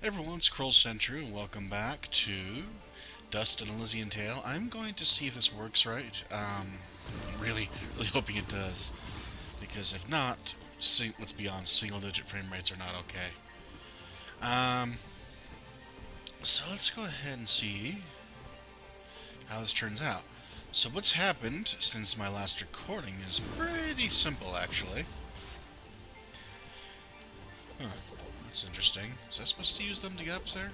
Everyone, it's Kroll Sentry, and welcome back to Dust and Elysian Tale. I'm going to see if this works right. Really hoping it does, because if not, let's be honest, single-digit frame rates are not okay. Um, so let's go ahead and see how this turns out. So what's happened since my last recording is pretty simple, actually. Huh, that's interesting. Was I supposed to use them to get up there?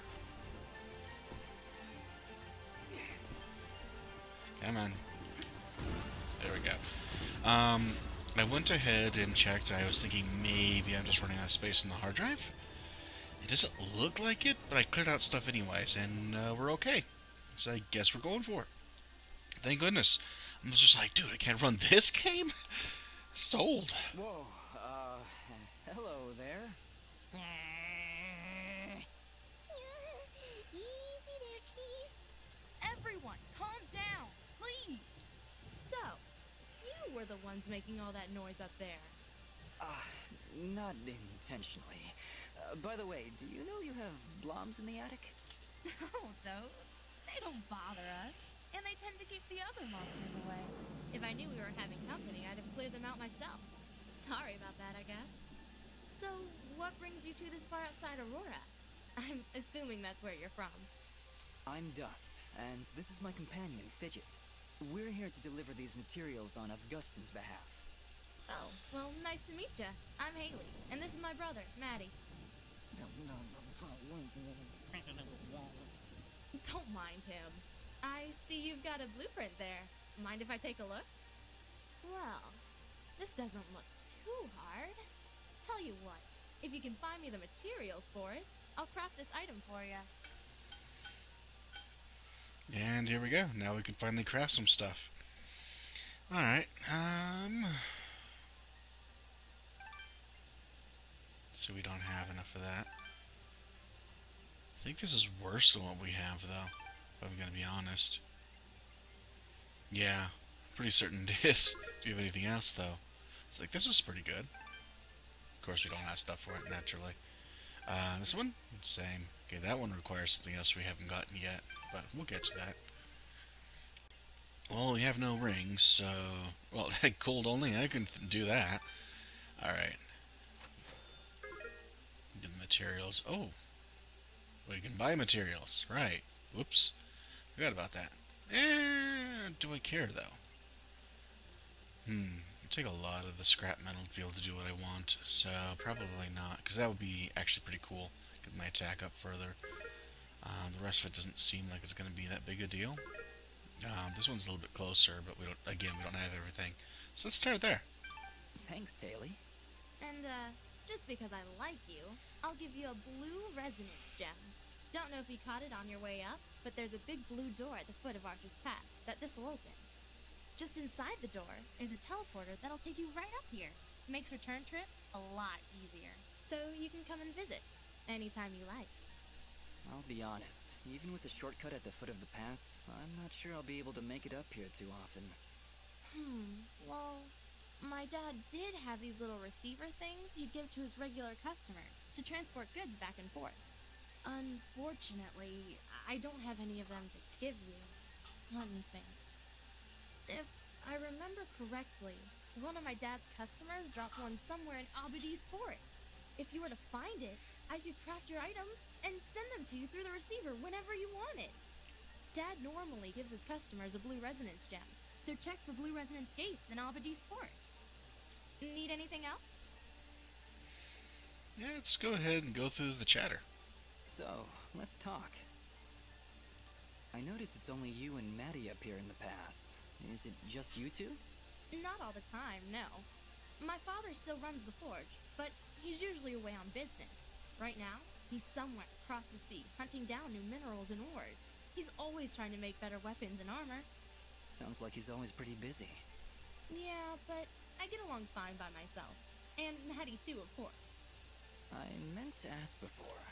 Come on. There we go. I went ahead and checked. I was thinking maybe I'm just running out of space in the hard drive. It doesn't look like it, but I cleared out stuff anyways, and we're okay. So I guess we're going for it. Thank goodness. I was just like, dude, I can't run this game? Sold. Whoa, hello there. Easy there, Chief. Everyone, calm down, please. So, you were the ones making all that noise up there. Not intentionally. By the way, do you know you have blobs in the attic? Oh, those? They don't bother us. And they tend to keep the other monsters away. If I knew we were having company, I'd have cleared them out myself. Sorry about that, I guess. So, what brings you two this far outside Aurora? I'm assuming that's where you're from. I'm Dust, and this is my companion, Fidget. We're here to deliver these materials on Augustin's behalf. Oh, well, nice to meet ya. I'm Haley, and this is my brother, Maddie. Don't mind him. I see you've got a blueprint there. Mind if I take a look? Well, this doesn't look too hard. Tell you what, if you can find me the materials for it, I'll craft this item for you. And here we go. Now we can finally craft some stuff. Alright, so we don't have enough of that. I think this is worse than what we have, though, if I'm gonna be honest. Yeah, pretty certain it is. Do you have anything else, though? It's like, this is pretty good. Of course, we don't have stuff for it, naturally. This one? Same. Okay, that one requires something else we haven't gotten yet, but we'll get to that. Well, we have no rings, so... Well, cold only, I can do that. Alright. The materials. Oh! We can buy materials. Right. Whoops. Forgot about that. Do I care, though? It'd take a lot of the scrap metal to be able to do what I want, so probably not, because that would be actually pretty cool. Get my attack up further. The rest of it doesn't seem like it's going to be that big a deal. This one's a little bit closer, but we don't have everything. So let's start there. Thanks, Haley. And, just because I like you, I'll give you a blue resonance gem. Don't know if you caught it on your way up, but there's a big blue door at the foot of Arthur's Pass that this'll open. Just inside the door is a teleporter that'll take you right up here. Makes return trips a lot easier. So you can come and visit anytime you like. I'll be honest, even with the shortcut at the foot of the pass, I'm not sure I'll be able to make it up here too often. Well, my dad did have these little receiver things he'd give to his regular customers to transport goods back and forth. Unfortunately, I don't have any of them to give you. Let me think. If I remember correctly, one of my dad's customers dropped one somewhere in Abadi's forest. If you were to find it, I could craft your items and send them to you through the receiver whenever you wanted. Dad normally gives his customers a blue resonance gem, so check for blue resonance gates in Abadi's forest. Need anything else? Yeah, let's go ahead and go through the chatter. So, let's talk. I notice it's only you and Maddie up here in the pass. Is it just you two? Not all the time, no. My father still runs the forge, but he's usually away on business. Right now, he's somewhere across the sea hunting down new minerals and ores. He's always trying to make better weapons and armor. Sounds like he's always pretty busy. Yeah, but I get along fine by myself. And Maddie too, of course. I meant to ask before.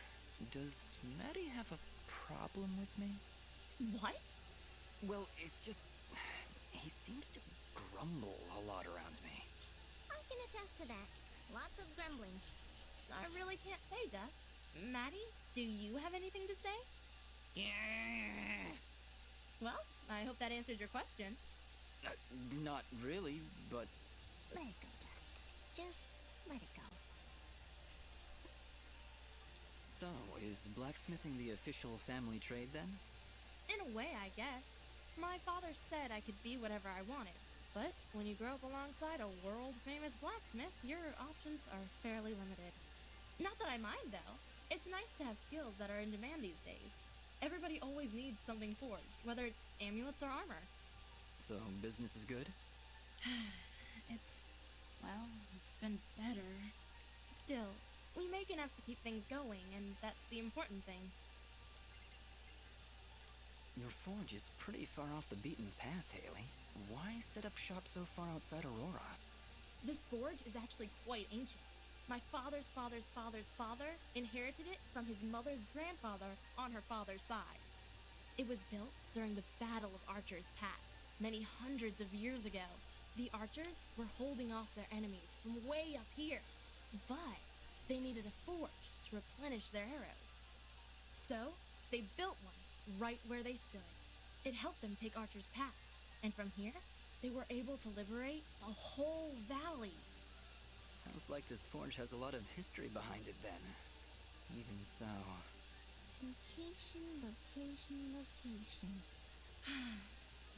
Does Maddie have a problem with me? What? Well, it's just... he seems to grumble a lot around me. I can attest to that. Lots of grumbling. I really can't say, Dust. Maddie, Do you have anything to say? Well, I hope that answered your question. Not really, but Let it go, Dust. Just let it go. so, is blacksmithing the official family trade then? In a way, I guess. My father said I could be whatever I wanted. But when you grow up alongside a world-famous blacksmith, your options are fairly limited. Not that I mind, though. It's nice to have skills that are in demand these days. Everybody always needs something forged, whether it's amulets or armor. So, business is good? It's been better. Still, we make enough to keep things going, and that's the important thing. Your forge is pretty far off the beaten path, Haley. Why set up shop so far outside Aurora? This forge is actually quite ancient. My father's father's father's father inherited it from his mother's grandfather on her father's side. It was built during the Battle of Archer's Pass, many hundreds of years ago. The archers were holding off their enemies from way up here, but they needed a forge to replenish their arrows. So, they built one right where they stood. It helped them take Archer's Pass, and from here, they were able to liberate the whole valley. Sounds like this forge has a lot of history behind it then. Even so... Location.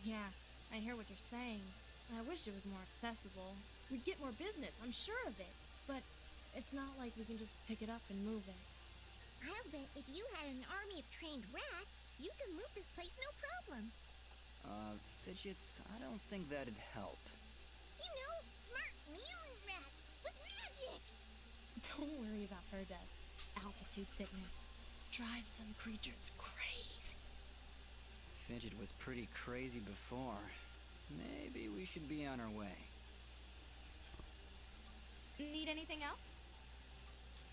Yeah, I hear what you're saying. I wish it was more accessible. We'd get more business, I'm sure of it. But it's not like we can just pick it up and move it. I'll bet if you had an army of trained rats, you could loot this place no problem. Fidgets, I don't think that'd help. You know, smart mutant rats with magic! Don't worry about her, Dust. Altitude sickness drives some creatures crazy. Fidget was pretty crazy before. Maybe we should be on our way. Need anything else?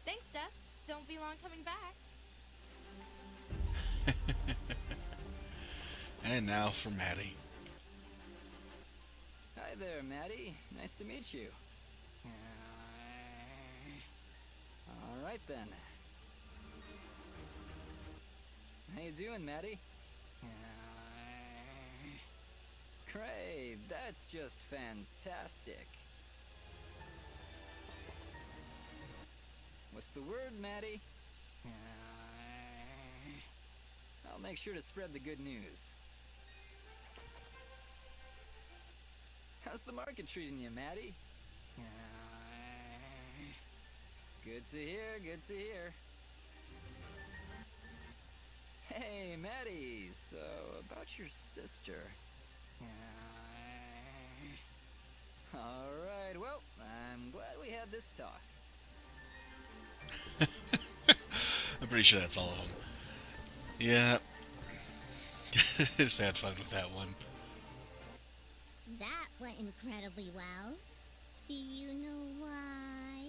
Thanks, Dust. Don't be long coming back. And now for Maddie. Hi there, Maddie. Nice to meet you. Alright then. How you doing, Maddie? Great, that's just fantastic. What's the word, Maddie? I'll make sure to spread the good news. How's the market treating you, Maddie? Good to hear, good to hear. Hey, Maddie, so about your sister. Alright, well, I'm glad we had this talk. I'm pretty sure that's all of them. Yeah. Just had fun with that one. That went incredibly well. Do you know why?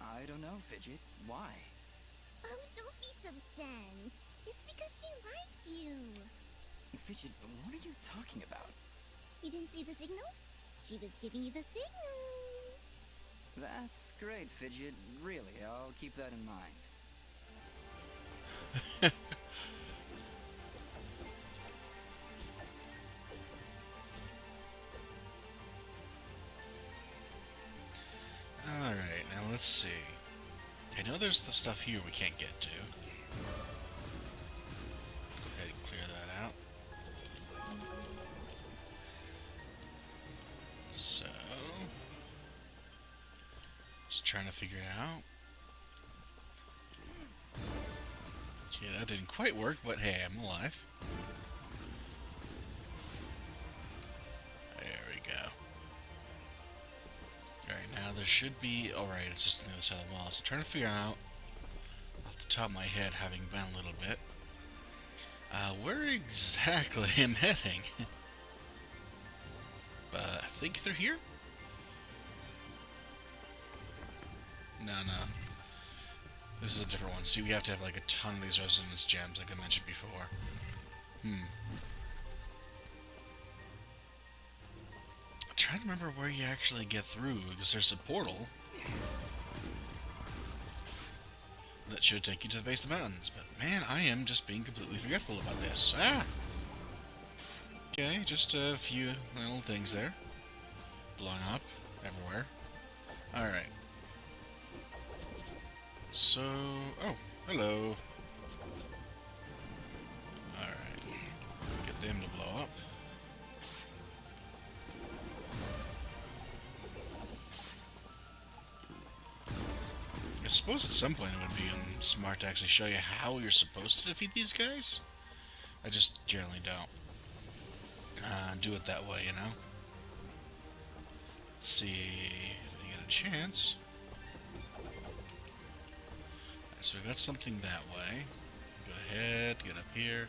I don't know, Fidget. Why? Oh, don't be so dense. It's because she likes you. Fidget, what are you talking about? You didn't see the signals? She was giving you the signals. That's great, Fidget. Really, I'll keep that in mind. Alright, now let's see. I know there's the stuff here we can't get to. Go ahead and clear that out. So... just trying to figure it out. Okay, that didn't quite work, but hey, I'm alive. There we go. Alright, now there should be... alright, it's just on the other side of the wall. So I'm trying to figure out, off the top of my head, having been a little bit, where exactly I'm heading. But I think they're here? No. This is a different one. See, we have to have like a ton of these resonance gems, like I mentioned before. I'm trying to remember where you actually get through, because there's a portal. that should take you to the base of the mountains. But man, I am just being completely forgetful about this. Ah! Okay, just a few little things there. Blowing up everywhere. Alright. So... oh, hello. Alright. Get them to blow up. I suppose at some point it would be smart to actually show you how you're supposed to defeat these guys. I just generally don't do it that way, you know? Let's see if I get a chance. Alright, so we got something that way. Go ahead, get up here.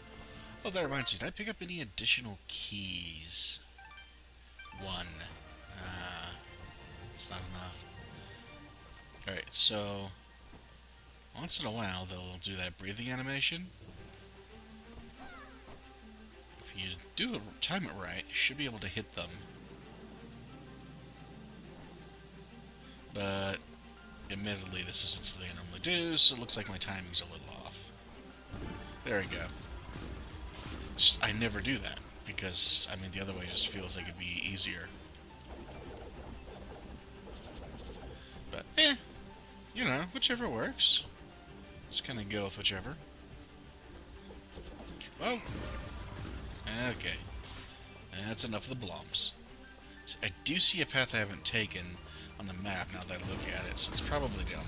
Oh, that reminds me, did I pick up any additional keys? One. It's not enough. Alright, so once in a while they'll do that breathing animation. If you do it, time it right, you should be able to hit them. But admittedly, this isn't something I normally do, so it looks like my timing's a little off. There we go. I never do that because, I mean, the other way just feels like it'd be easier. But, you know, whichever works. Just kind of go with whichever. Oh! Okay. That's enough of the blobs. So I do see a path I haven't taken on the map now that I look at it, so it's probably down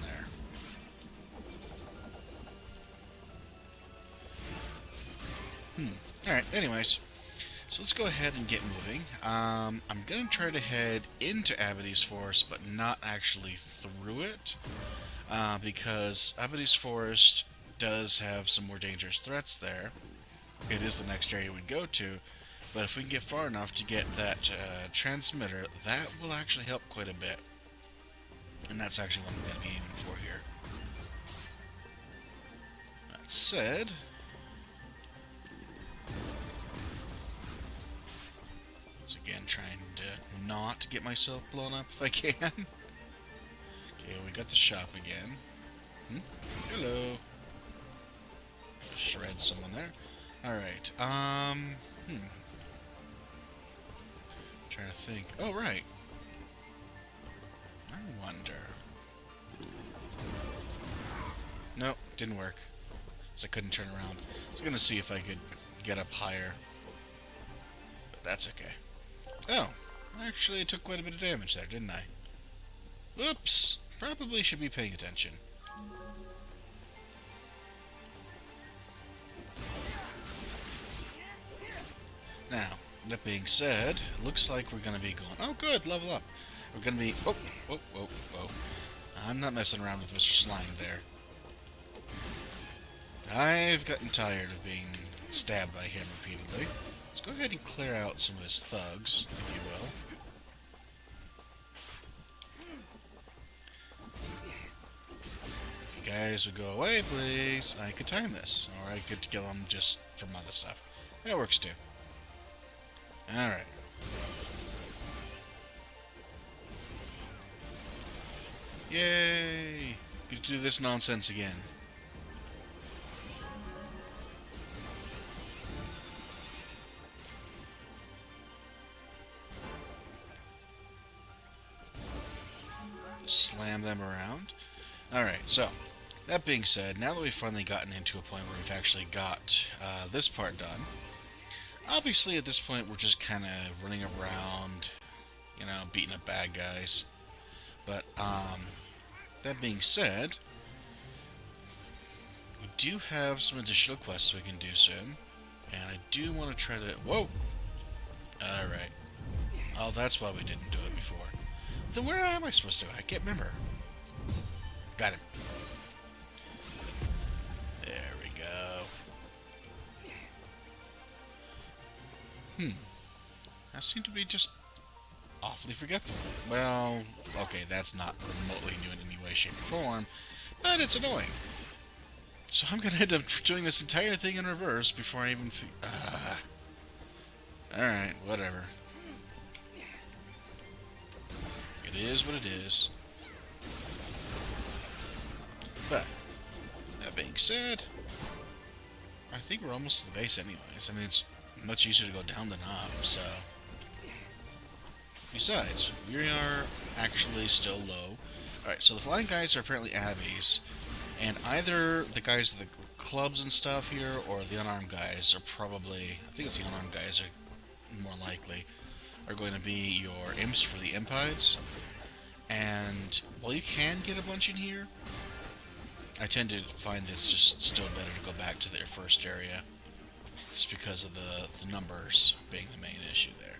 there. Alright, anyways. So let's go ahead and get moving. I'm going to try to head into Abidy's Forest, but not actually through it. Because Abidy's Forest does have some more dangerous threats there. It is the next area we'd go to. But if we can get far enough to get that transmitter, that will actually help quite a bit. And that's actually what I'm going to be aiming for here. That said... once again, trying to not get myself blown up if I can. Okay, we got the shop again. Hello. Just shred someone there. Alright, trying to think. Oh, right. I wonder. Nope, didn't work. So I couldn't turn around. I was gonna see if I could get up higher. But that's okay. Oh, actually I took quite a bit of damage there, didn't I? Whoops! Probably should be paying attention. Now, that being said, it looks like we're going to be going... oh, good, level up. We're going to be... whoa, whoa, whoa, whoa. I'm not messing around with Mr. Slime there. I've gotten tired of being stabbed by him repeatedly. Let's go ahead and clear out some of his thugs, if you will. If you guys would go away, please. I could time this. Or I could kill him just from other stuff. That works too. Alright. Yay! Get to do this nonsense again. Slam them around. Alright, so, that being said, now that we've finally gotten into a point where we've actually got this part done, obviously at this point we're just kind of running around, you know, beating up bad guys. But, that being said, we do have some additional quests we can do soon. And I do want to try to... whoa! Alright. Oh, that's why we didn't do it before. Then where am I supposed to? I can't remember. Got it. There we go. I seem to be just awfully forgetful. Well, okay, that's not remotely new in any way, shape, or form, but it's annoying. So I'm gonna end up doing this entire thing in reverse before I even alright, whatever. It is what it is. But That being said, I think we're almost to the base anyways. I mean, it's much easier to go down than up, so... Besides, we are actually still low. Alright, so the flying guys are apparently Abbeys, and either the guys with the clubs and stuff here, or the unarmed guys are probably... I think it's the unarmed guys are more likely, are going to be your imps for the impides. And while you can get a bunch in here, I tend to find it's just still better to go back to their first area, just because of the numbers being the main issue there.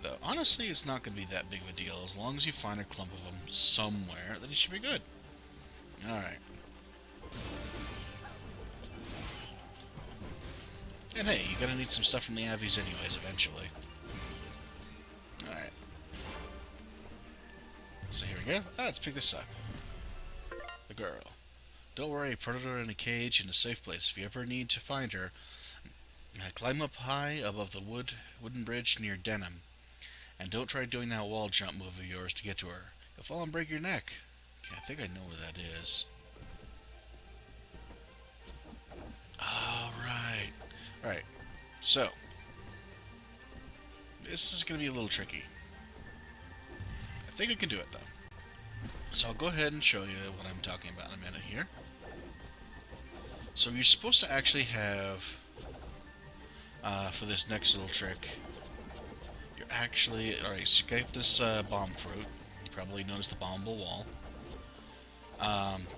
Though, honestly, it's not going to be that big of a deal. As long as you find a clump of them somewhere, then it should be good. Alright. And hey, you're going to need some stuff from the Avies anyways, eventually. Alright. So here we go. Let's pick this up. The girl. Don't worry, put her in a cage in a safe place. If you ever need to find her, climb up high above the wooden bridge near Denham. And don't try doing that wall jump move of yours to get to her. You'll fall and break your neck. Okay, I think I know where that is. Alright. Alright. So. This is going to be a little tricky. I think I can do it, though. So I'll go ahead and show you what I'm talking about in a minute here. So you're supposed to actually have, for this next little trick, you're actually, alright, so you get this bomb fruit. You probably noticed the bombable wall.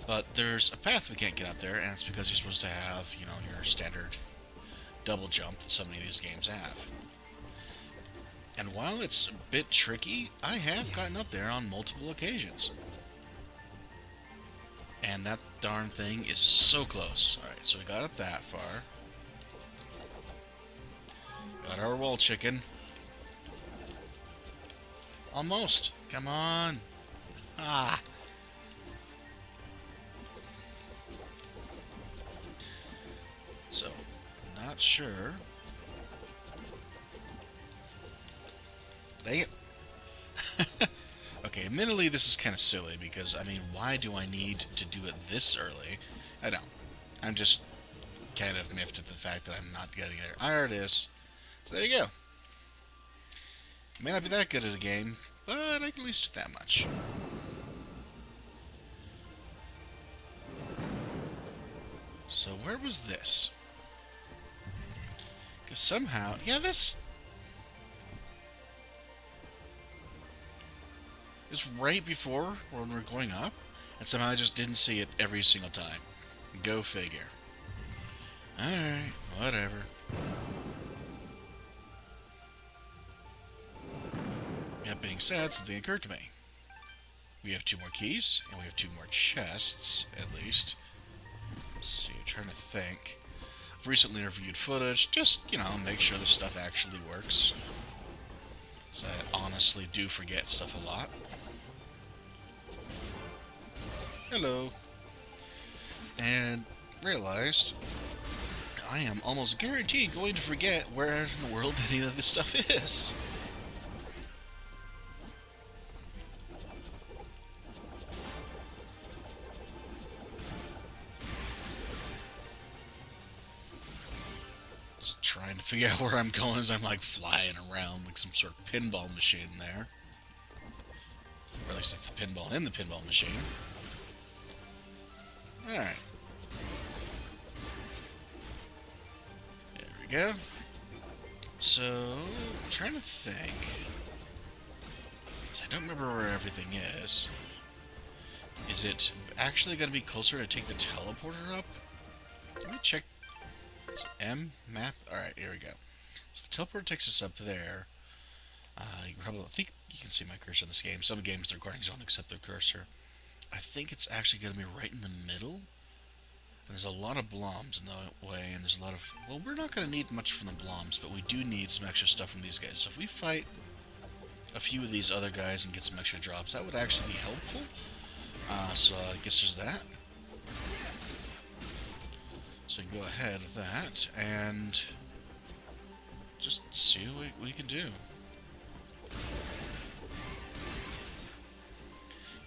But there's a path we can't get up there, and it's because you're supposed to have, you know, your standard double jump that so many of these games have. And while it's a bit tricky, I have gotten up there on multiple occasions. And that darn thing is so close. Alright, so we got up that far. Got our wall chicken. Almost. Come on. Ah. So, not sure. Dang it. Okay, admittedly this is kind of silly because, I mean, why do I need to do it this early? I don't. I'm just kind of miffed at the fact that I'm not getting there. There it is. So there you go. May not be that good at a game, but I can at least do that much. So where was this? Because somehow... Yeah, this... It's right before when we're going up, and somehow I just didn't see it every single time. Go figure. Alright, whatever. That being said, something occurred to me. We have 2 more keys, and we have 2 more chests, at least. Let's see, I'm trying to think. I've recently reviewed footage, just, you know, make sure the stuff actually works. So I honestly do forget stuff a lot. Hello. And realized I am almost guaranteed going to forget where in the world any of this stuff is. Just trying to figure out where I'm going as I'm like flying around like some sort of pinball machine there. Or at least like the pinball in the pinball machine. Alright. There we go. So, I'm trying to think. 'Cause I don't remember where everything is. Is it actually going to be closer to take the teleporter up? Let me check. Is it M? Map? Alright, here we go. So the teleporter takes us up there. You probably think you can see my cursor in this game. Some games the recordings don't accept their cursor. I think it's actually going to be right in the middle. And there's a lot of bloms in the way, and there's a lot of... Well, we're not going to need much from the bloms, but we do need some extra stuff from these guys. So if we fight a few of these other guys and get some extra drops, that would actually be helpful. So I guess there's that. So we can go ahead with that, and just see what we can do.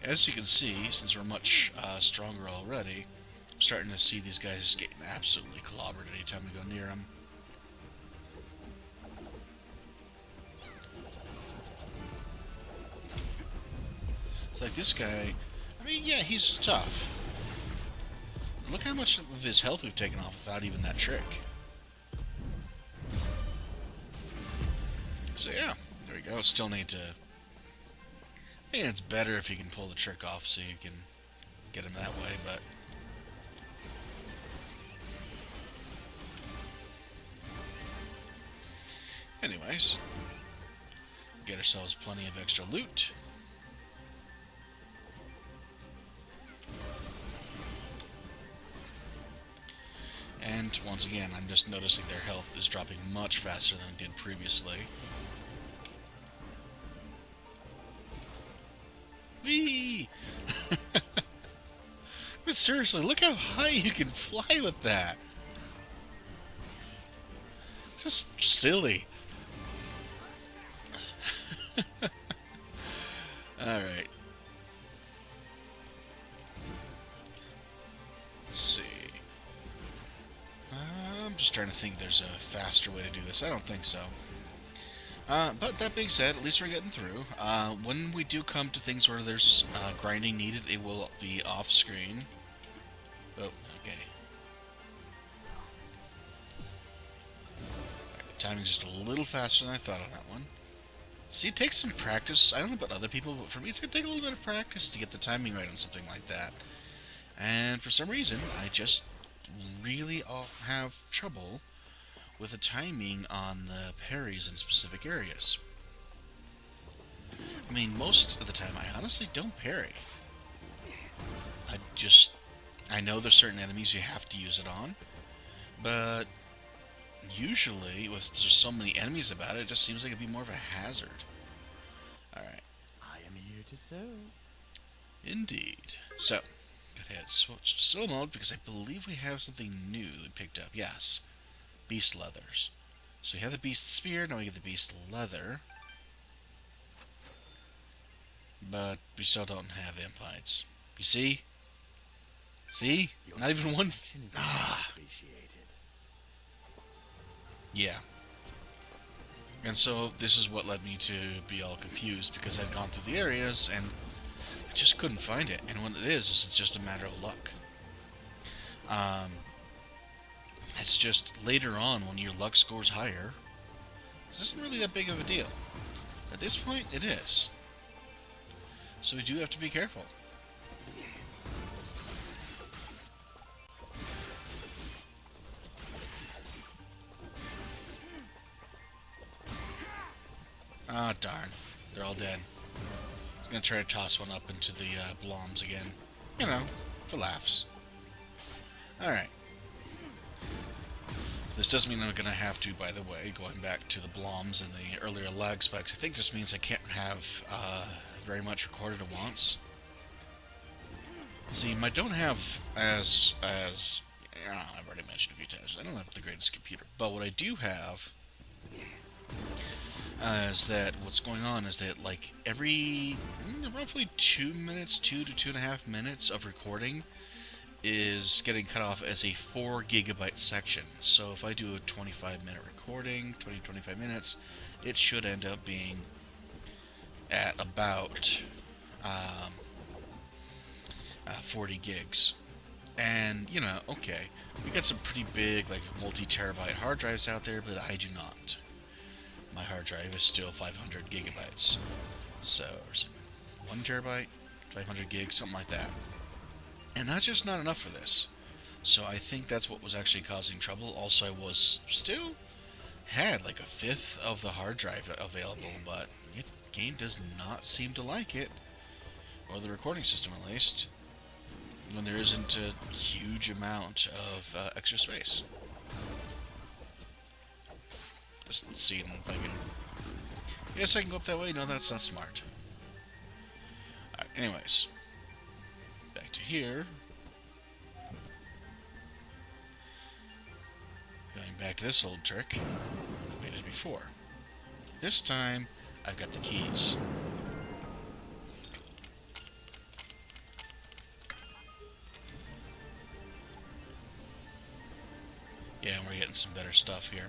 As you can see, since we're much stronger already, starting to see these guys just getting absolutely clobbered anytime we go near them. It's like this guy, I mean, yeah, he's tough. Look how much of his health we've taken off without even that trick. So yeah, there we go. Still need to... I think it's better if you can pull the trick off so you can get him that way, but... Anyways, get ourselves plenty of extra loot. And once again, I'm just noticing their health is dropping much faster than it did previously. Whee! But seriously, look how high you can fly with that. It's just silly. Alright. Let's see. I'm just trying to think there's a faster way to do this. I don't think so. But that being said, at least we're getting through. When we do come to things where there's grinding needed, it will be off-screen. Oh, okay. Right, timing's just a little faster than I thought on that one. See, it takes some practice. I don't know about other people, but for me it's going to take a little bit of practice to get the timing right on something like that. And for some reason, I just really have trouble with the timing on the parries in specific areas. I mean, most of the time I honestly don't parry. I know there's certain enemies you have to use it on, but usually, with just so many enemies about it, it just seems like it'd be more of a hazard. Alright. I am here to serve. Indeed. So, go ahead, switch to slow mode because I believe we have something new that we picked up. Yes. Beast leathers. So we have the beast spear, now we get the beast leather. But we still don't have impites. You see? See? Your Not even one. action is appreciated. Yeah. And so this is what led me to be all confused because I'd gone through the areas and I just couldn't find it. And when it is it's just a matter of luck. It's just later on when your luck score's higher, this isn't really that big of a deal. At this point, it is. So we do have to be careful. Ah, darn. They're all dead. I'm gonna try to toss one up into the bloms again. You know, for laughs. Alright. This does mean I'm gonna have to, by the way, going back to the bloms and the earlier lag spikes, I think this means I can't have very much recorded at once. See, I don't have as I've already mentioned a few times, I don't have the greatest computer, but what I do have is that what's going on is that like every roughly 2 minutes, 2 to 2.5 minutes of recording is getting cut off as a 4 gigabyte section. So if I do a 25-minute recording, 20-25 minutes, it should end up being at about 40 gigs. And, you know, okay, we got some pretty big, like, multi-terabyte hard drives out there, but I do not. My hard drive is still 500 gigabytes. So, 1 terabyte, 500 gigs, something like that. And that's just not enough for this. So I think that's what was actually causing trouble. Also, I was still had like a fifth of the hard drive available, but the game does not seem to like it. Or the recording system, at least. When there isn't a huge amount of extra space. Just seeing if I can... Yes, I can go up that way. No, that's not smart. Alright, anyways. Back to here. Going back to this old trick we did before. This time, I've got the keys. Yeah, and we're getting some better stuff here.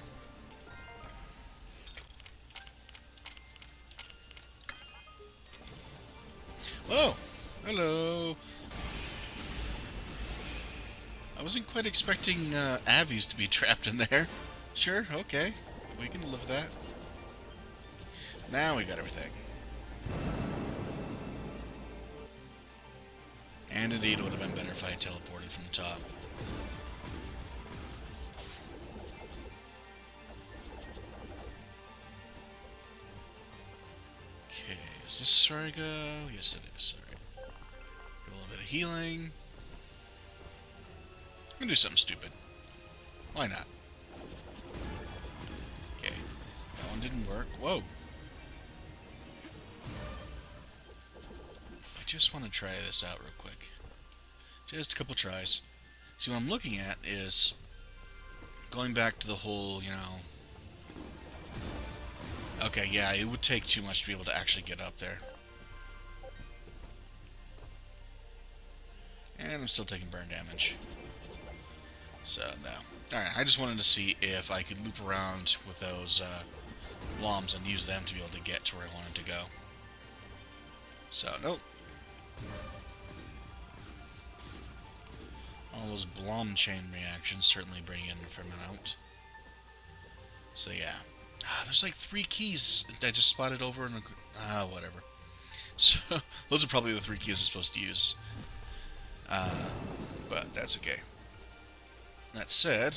Whoa! Hello! I wasn't quite expecting Avies to be trapped in there. Sure, okay. We can live with that. Now we got everything. And indeed, it would have been better if I had teleported from the top. Okay, is this where I go? Yes, it is. Alright. A little bit of healing. I'm gonna do something stupid. Why not? Okay. That one didn't work. Whoa! I just want to try this out real quick. Just a couple tries. See, what I'm looking at is going back to the whole, you know... Okay, yeah, it would take too much to be able to actually get up there. And I'm still taking burn damage. So, no. Alright, I just wanted to see if I could loop around with those Bloms and use them to be able to get to where I wanted to go. So, nope. All those Blom chain reactions certainly bring in a fair amount. So, yeah. There's like 3 keys that I just spotted over in the... whatever. So, those are probably the 3 keys I'm supposed to use. But that's okay. That said,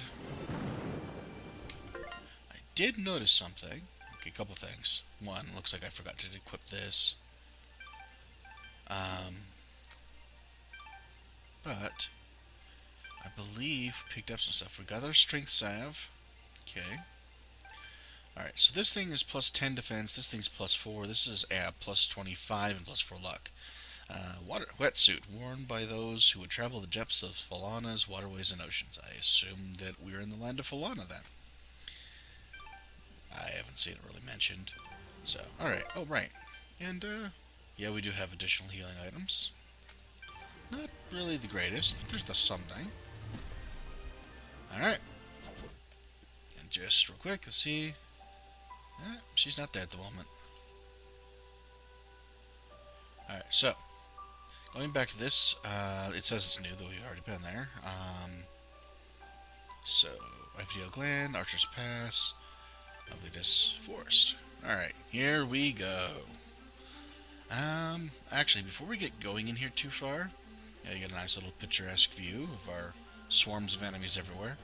I did notice something. Okay, a couple things. One, looks like I forgot to equip this. But I believe picked up some stuff. We got our strength salve. Okay. Alright, so this thing is plus 10 defense, this thing's plus 4, this is plus 25 and plus 4 luck. Wetsuit, worn by those who would travel the depths of Falana's waterways and oceans. I assume that we're in the land of Falana then. I haven't seen it really mentioned. So, alright, oh right. And, yeah, we do have additional healing items. Not really the greatest, but there's something. Alright. And just real quick, let's see. She's not there at the moment. Alright, so going back to this, it says it's new, though we've already been there. So, IFDL Gland, Archer's Pass, Lovely's Forest. Alright, here we go. Actually, before we get going in here too far, yeah, you get a nice little picturesque view of our swarms of enemies everywhere.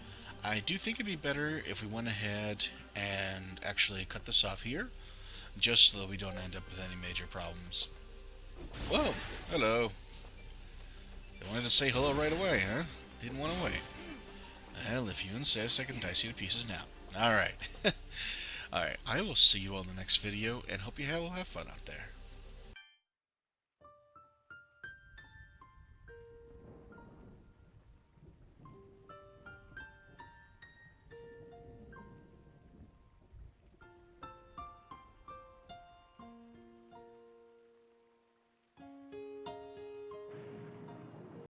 I do think it'd be better if we went ahead and actually cut this off here, just so that we don't end up with any major problems. Whoa! Hello! They wanted to say hello right away, huh? Didn't want to wait. Well, if you insist, I can dice you to pieces now. Alright. Alright, I will see you on the next video, and hope you will have fun out there.